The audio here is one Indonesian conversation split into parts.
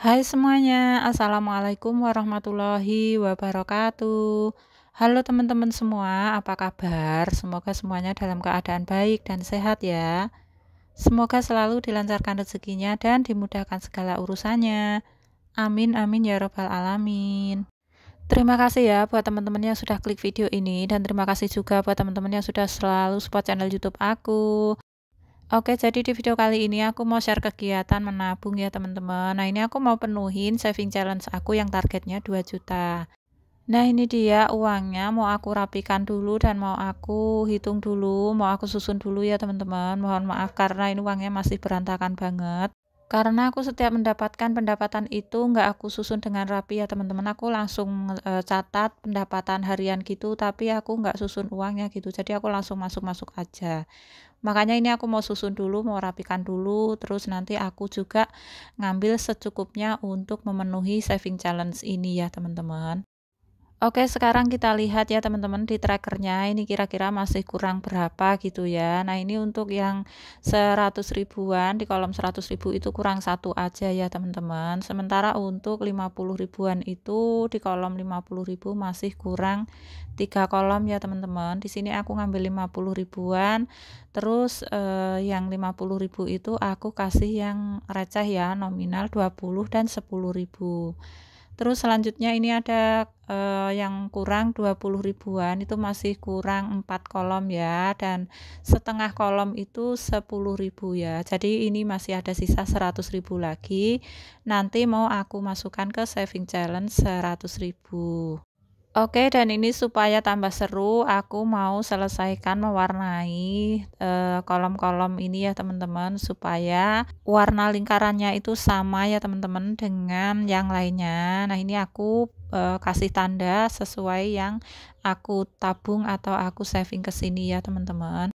Hai semuanya, Assalamualaikum warahmatullahi wabarakatuh. Halo teman-teman semua, apa kabar? Semoga semuanya dalam keadaan baik dan sehat ya. Semoga selalu dilancarkan rezekinya dan dimudahkan segala urusannya. Amin amin ya robbal alamin. Terima kasih ya buat teman-teman yang sudah klik video ini dan terima kasih juga buat teman-teman yang sudah selalu support channel YouTube aku. Oke, jadi di video kali ini aku mau share kegiatan menabung ya teman-teman. Nah, ini aku mau penuhin saving challenge aku yang targetnya 2 juta. Nah, ini dia uangnya mau aku rapikan dulu dan mau aku hitung dulu, mau aku susun dulu ya teman-teman. Mohon maaf karena ini uangnya masih berantakan banget. Karena aku setiap mendapatkan pendapatan itu nggak aku susun dengan rapi ya teman-teman. Aku langsung catat pendapatan harian gitu, tapi aku nggak susun uangnya gitu. Jadi aku langsung masuk-masuk aja. Makanya ini aku mau susun dulu, mau rapikan dulu, terus nanti aku juga ngambil secukupnya untuk memenuhi saving challenge ini ya teman-teman. Oke, sekarang kita lihat ya teman-teman di trackernya ini kira-kira masih kurang berapa gitu ya. Nah, ini untuk yang 100 ribuan di kolom 100 ribu itu kurang satu aja ya teman-teman. Sementara untuk 50 ribuan itu di kolom 50 ribu masih kurang 3 kolom ya teman-teman. Di sini aku ngambil 50 ribuan. Terus yang 50 ribu itu aku kasih yang receh ya, nominal 20 dan 10 ribu. Terus selanjutnya ini ada yang kurang 20 ribuan itu masih kurang 4 kolom ya, dan setengah kolom itu 10 ribu ya. Jadi ini masih ada sisa 100 ribu lagi. Nanti mau aku masukkan ke saving challenge 100 ribu. Oke, dan ini supaya tambah seru, aku mau selesaikan mewarnai kolom-kolom ini ya teman-teman, supaya warna lingkarannya itu sama ya teman-teman dengan yang lainnya. Nah, ini aku kasih tanda sesuai yang aku tabung atau aku saving ke sini ya teman-teman.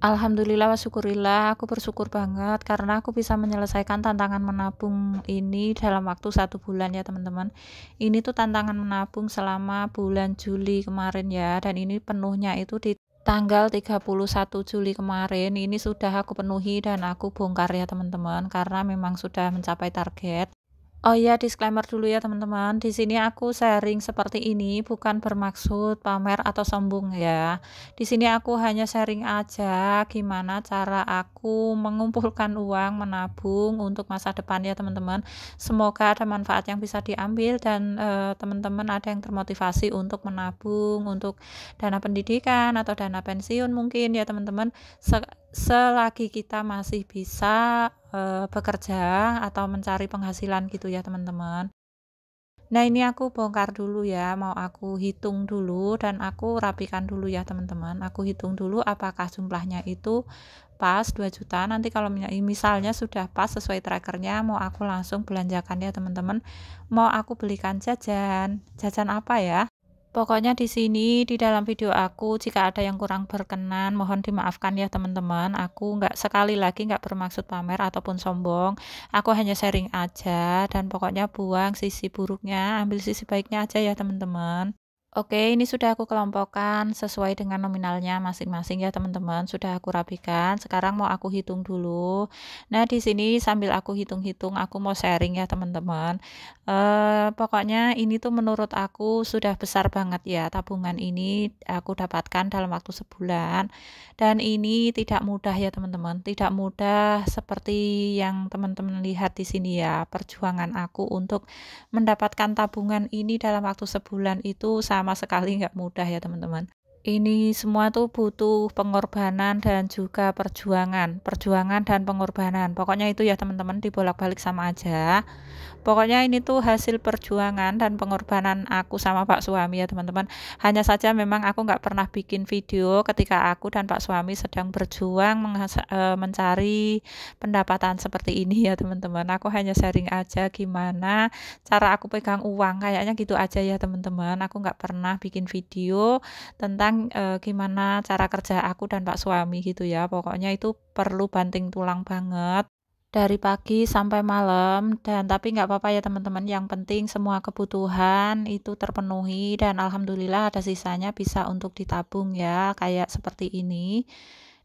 Alhamdulillah wa syukurillah, aku bersyukur banget karena aku bisa menyelesaikan tantangan menabung ini dalam waktu 1 bulan ya teman-teman. Ini tuh tantangan menabung selama bulan Juli kemarin ya, dan ini penuhnya itu di tanggal 31 Juli kemarin. Ini sudah aku penuhi dan aku bongkar ya teman-teman karena memang sudah mencapai target. Oh iya, disclaimer dulu ya teman-teman. Di sini aku sharing seperti ini bukan bermaksud pamer atau sombong ya. Di sini aku hanya sharing aja gimana cara aku mengumpulkan uang menabung untuk masa depan ya teman-teman. Semoga ada manfaat yang bisa diambil dan teman-teman ada yang termotivasi untuk menabung untuk dana pendidikan atau dana pensiun mungkin ya teman-teman. Selagi kita masih bisa bekerja atau mencari penghasilan gitu ya teman-teman. Nah, ini aku bongkar dulu ya, mau aku hitung dulu dan aku rapikan dulu ya teman-teman. Aku hitung dulu apakah jumlahnya itu pas 2 juta. Nanti kalau misalnya sudah pas sesuai trackernya, mau aku langsung belanjakan ya teman-teman. Mau aku belikan jajan. Jajan apa ya? Pokoknya di sini di dalam video aku jika ada yang kurang berkenan mohon dimaafkan ya teman-teman. Aku nggak sekali lagi nggak bermaksud pamer ataupun sombong. Aku hanya sharing aja dan pokoknya buang sisi buruknya, ambil sisi baiknya aja ya teman-teman. Oke, ini sudah aku kelompokkan sesuai dengan nominalnya masing-masing ya teman-teman. Sudah aku rapikan. Sekarang mau aku hitung dulu. Nah, di sini sambil aku hitung-hitung, aku mau sharing ya teman-teman. Pokoknya ini tuh menurut aku sudah besar banget ya tabungan ini aku dapatkan dalam waktu sebulan. Dan ini tidak mudah ya teman-teman. Tidak mudah seperti yang teman-teman lihat di sini ya. Perjuangan aku untuk mendapatkan tabungan ini dalam waktu sebulan itu sama sekali nggak mudah ya teman-teman. Ini semua tuh butuh pengorbanan dan juga perjuangan, perjuangan dan pengorbanan. Pokoknya itu ya teman-teman dibolak-balik sama aja. Pokoknya ini tuh hasil perjuangan dan pengorbanan aku sama Pak suami ya teman-teman. Hanya saja memang aku nggak pernah bikin video ketika aku dan Pak suami sedang berjuang mencari pendapatan seperti ini ya teman-teman. Aku hanya sharing aja gimana cara aku pegang uang kayaknya gitu aja ya teman-teman. Aku nggak pernah bikin video tentang gimana cara kerja aku dan Pak suami gitu ya. Pokoknya itu perlu banting tulang banget dari pagi sampai malam, dan tapi nggak apa-apa ya teman-teman, yang penting semua kebutuhan itu terpenuhi dan alhamdulillah ada sisanya bisa untuk ditabung ya kayak seperti ini.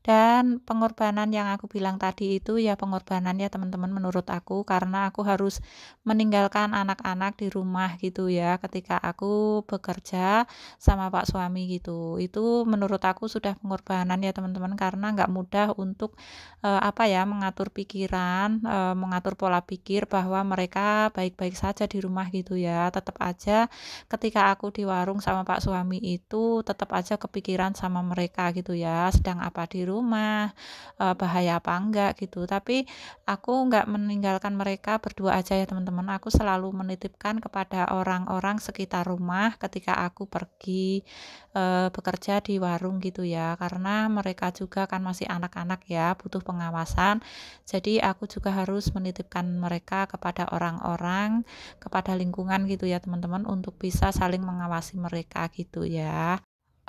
Dan pengorbanan yang aku bilang tadi itu ya pengorbanan ya teman-teman menurut aku, karena aku harus meninggalkan anak-anak di rumah gitu ya ketika aku bekerja sama Pak suami gitu. Itu menurut aku sudah pengorbanan ya teman-teman, karena nggak mudah untuk apa ya, mengatur pikiran, mengatur pola pikir bahwa mereka baik-baik saja di rumah gitu ya. Tetap aja ketika aku di warung sama Pak suami itu tetap aja kepikiran sama mereka gitu ya, sedang apa di rumah, bahaya apa enggak gitu. Tapi aku nggak meninggalkan mereka berdua aja ya teman-teman, aku selalu menitipkan kepada orang-orang sekitar rumah ketika aku pergi, bekerja di warung gitu ya. Karena mereka juga kan masih anak-anak ya, butuh pengawasan. Jadi aku juga harus menitipkan mereka kepada orang-orang, kepada lingkungan gitu ya teman-teman, untuk bisa saling mengawasi mereka gitu ya.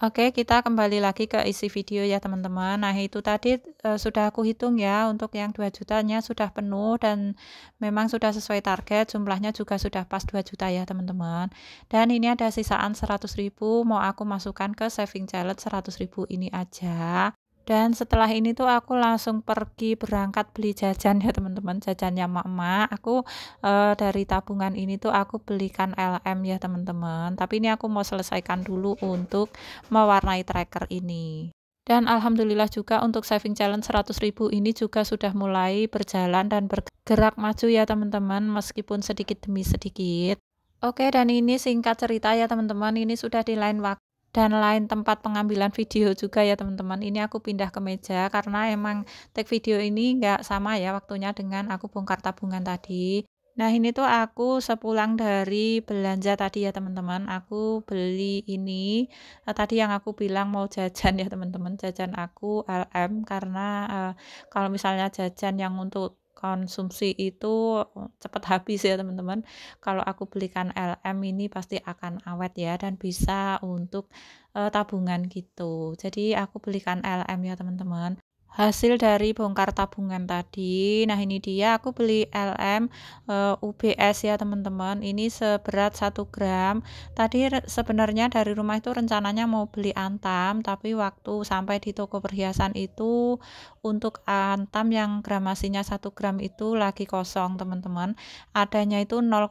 Oke, kita kembali lagi ke isi video ya teman-teman. Nah itu tadi sudah aku hitung ya, untuk yang 2 jutanya sudah penuh dan memang sudah sesuai target, jumlahnya juga sudah pas 2 juta ya teman-teman. Dan ini ada sisaan 100.000, mau aku masukkan ke saving challenge 100.000 ini aja. Dan setelah ini tuh aku langsung pergi berangkat beli jajan ya teman-teman, jajannya emak-emak. Aku, dari tabungan ini tuh aku belikan LM ya teman-teman, tapi ini aku mau selesaikan dulu untuk mewarnai tracker ini. Dan alhamdulillah juga untuk saving challenge 100.000 ini juga sudah mulai berjalan dan bergerak maju ya teman-teman, meskipun sedikit demi sedikit. Oke, dan ini singkat cerita ya teman-teman, ini sudah di lain waktu dan lain tempat pengambilan video juga ya teman-teman. Ini aku pindah ke meja karena emang tag video ini nggak sama ya waktunya dengan aku bongkar tabungan tadi. Nah ini tuh aku sepulang dari belanja tadi ya teman-teman, aku beli ini, tadi yang aku bilang mau jajan ya teman-teman, jajan aku LM karena kalau misalnya jajan yang untuk konsumsi itu cepat habis ya teman-teman. Kalau aku belikan LM ini pasti akan awet ya dan bisa untuk tabungan gitu. Jadi aku belikan LM ya teman-teman. Hasil dari bongkar tabungan tadi, nah ini dia aku beli LM UBS ya teman-teman. Ini seberat 1 gram. Tadi sebenarnya dari rumah itu rencananya mau beli antam, tapi waktu sampai di toko perhiasan itu untuk antam yang gramasinya 1 gram itu lagi kosong teman-teman. Adanya itu 0,5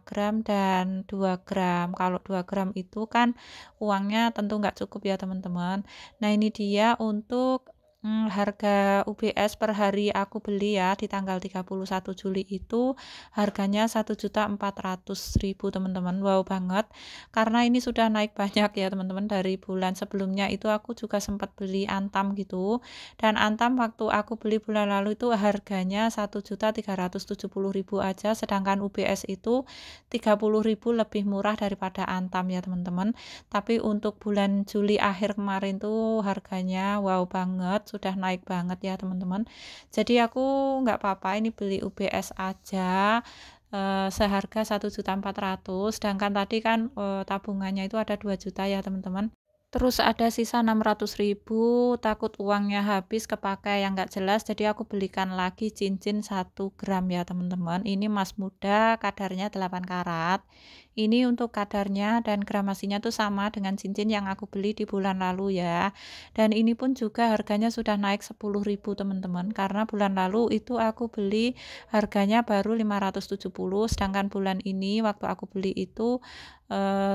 gram dan 2 gram. Kalau 2 gram itu kan uangnya tentu nggak cukup ya teman-teman. Nah ini dia untuk harga UBS per hari aku beli ya di tanggal 31 Juli itu harganya 1.400.000 teman-teman. Wow banget. Karena ini sudah naik banyak ya teman-teman, dari bulan sebelumnya itu aku juga sempat beli antam gitu. Dan antam waktu aku beli bulan lalu itu harganya 1.370.000 aja, sedangkan UBS itu 30.000 lebih murah daripada antam ya teman-teman. Tapi untuk bulan Juli akhir kemarin tuh harganya wow banget, sudah naik banget ya teman-teman. Jadi aku nggak apa-apa ini beli UBS aja, seharga 1.400.000, sedangkan tadi kan tabungannya itu ada 2 juta ya teman-teman. Terus ada sisa 600.000, takut uangnya habis kepakai yang nggak jelas, jadi aku belikan lagi cincin 1 gram ya teman-teman. Ini emas muda, kadarnya 8 karat. Ini untuk kadarnya dan gramasinya tuh sama dengan cincin yang aku beli di bulan lalu ya. Dan ini pun juga harganya sudah naik 10.000 teman-teman, karena bulan lalu itu aku beli harganya baru 570, sedangkan bulan ini waktu aku beli itu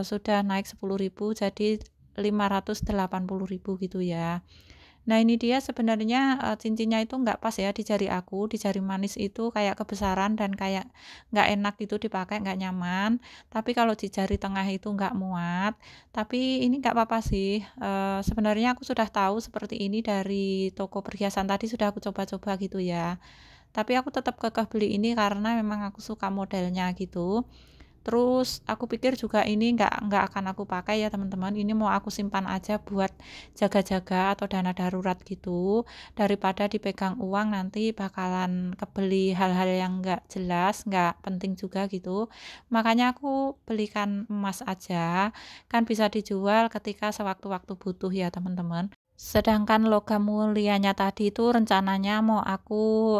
sudah naik 10.000 jadi 580.000 gitu ya. Nah ini dia sebenarnya cincinnya itu nggak pas ya di jari aku, di jari manis itu kayak kebesaran dan kayak nggak enak gitu dipakai, nggak nyaman. Tapi kalau di jari tengah itu nggak muat. Tapi ini nggak apa-apa sih. Sebenarnya aku sudah tahu seperti ini dari toko perhiasan tadi, sudah aku coba-coba gitu ya. Tapi aku tetap kekeh beli ini karena memang aku suka modelnya gitu. Terus aku pikir juga ini nggak akan aku pakai ya teman-teman, ini mau aku simpan aja buat jaga-jaga atau dana darurat gitu, daripada dipegang uang nanti bakalan kebeli hal-hal yang nggak jelas, nggak penting juga gitu. Makanya aku belikan emas aja, kan bisa dijual ketika sewaktu-waktu butuh ya teman-teman. Sedangkan logam mulianya tadi itu rencananya mau aku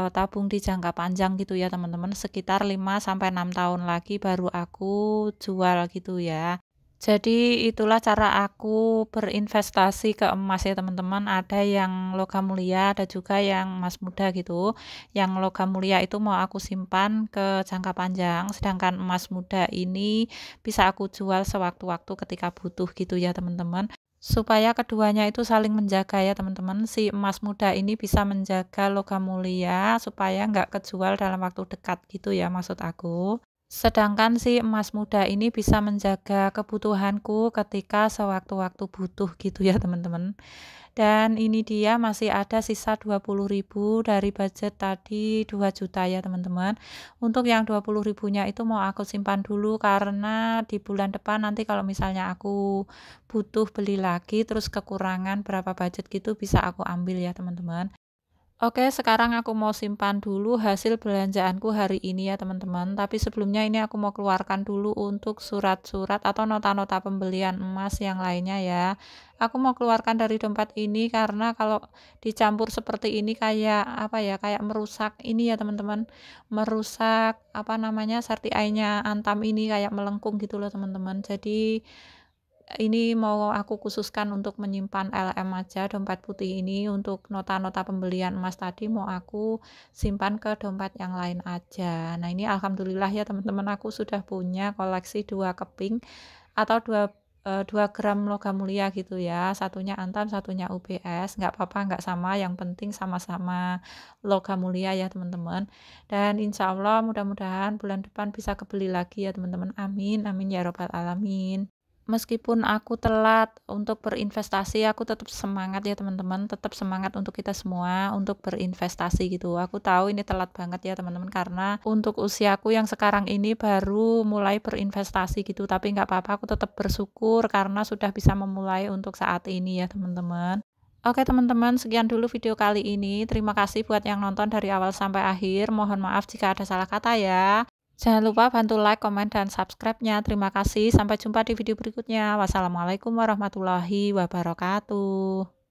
tabung di jangka panjang gitu ya teman-teman, sekitar 5 sampai 6 tahun lagi baru aku jual gitu ya. Jadi itulah cara aku berinvestasi ke emas ya teman-teman. Ada yang logam mulia, ada juga yang emas muda gitu. Yang logam mulia itu mau aku simpan ke jangka panjang, sedangkan emas muda ini bisa aku jual sewaktu-waktu ketika butuh gitu ya teman-teman. Supaya keduanya itu saling menjaga ya teman-teman. Si emas muda ini bisa menjaga logam mulia supaya nggak kejual dalam waktu dekat gitu ya maksud aku. Sedangkan si emas muda ini bisa menjaga kebutuhanku ketika sewaktu-waktu butuh gitu ya teman-teman. Dan ini dia masih ada sisa 20.000 dari budget tadi 2 juta ya teman-teman. Untuk yang 20 ribunya itu mau aku simpan dulu karena di bulan depan nanti kalau misalnya aku butuh beli lagi terus kekurangan berapa budget gitu bisa aku ambil ya teman-teman. Oke, sekarang aku mau simpan dulu hasil belanjaanku hari ini ya teman-teman. Tapi sebelumnya ini aku mau keluarkan dulu untuk surat-surat atau nota-nota pembelian emas yang lainnya ya. Aku mau keluarkan dari dompet ini karena kalau dicampur seperti ini kayak apa ya, kayak merusak ini ya teman-teman. Merusak apa namanya, serti-nya Antam ini kayak melengkung gitu loh teman-teman. Jadi ini mau aku khususkan untuk menyimpan LM aja, dompet putih ini untuk nota-nota pembelian emas tadi mau aku simpan ke dompet yang lain aja. Nah, ini alhamdulillah ya teman-teman aku sudah punya koleksi 2 keping atau 2 gram logam mulia gitu ya. Satunya Antam, satunya UBS, nggak apa-apa, nggak sama, yang penting sama-sama logam mulia ya teman-teman. Dan insya Allah mudah-mudahan bulan depan bisa kebeli lagi ya teman-teman. Amin, amin ya robbal alamin. Meskipun aku telat untuk berinvestasi, aku tetap semangat ya teman-teman, tetap semangat untuk kita semua untuk berinvestasi gitu. Aku tahu ini telat banget ya teman-teman karena untuk usiaku yang sekarang ini baru mulai berinvestasi gitu, tapi nggak apa-apa, aku tetap bersyukur karena sudah bisa memulai untuk saat ini ya teman-teman. Oke teman-teman, sekian dulu video kali ini. Terima kasih buat yang nonton dari awal sampai akhir. Mohon maaf jika ada salah kata ya. Jangan lupa bantu like, komen, dan subscribe-nya. Terima kasih. Sampai jumpa di video berikutnya. Wassalamualaikum warahmatullahi wabarakatuh.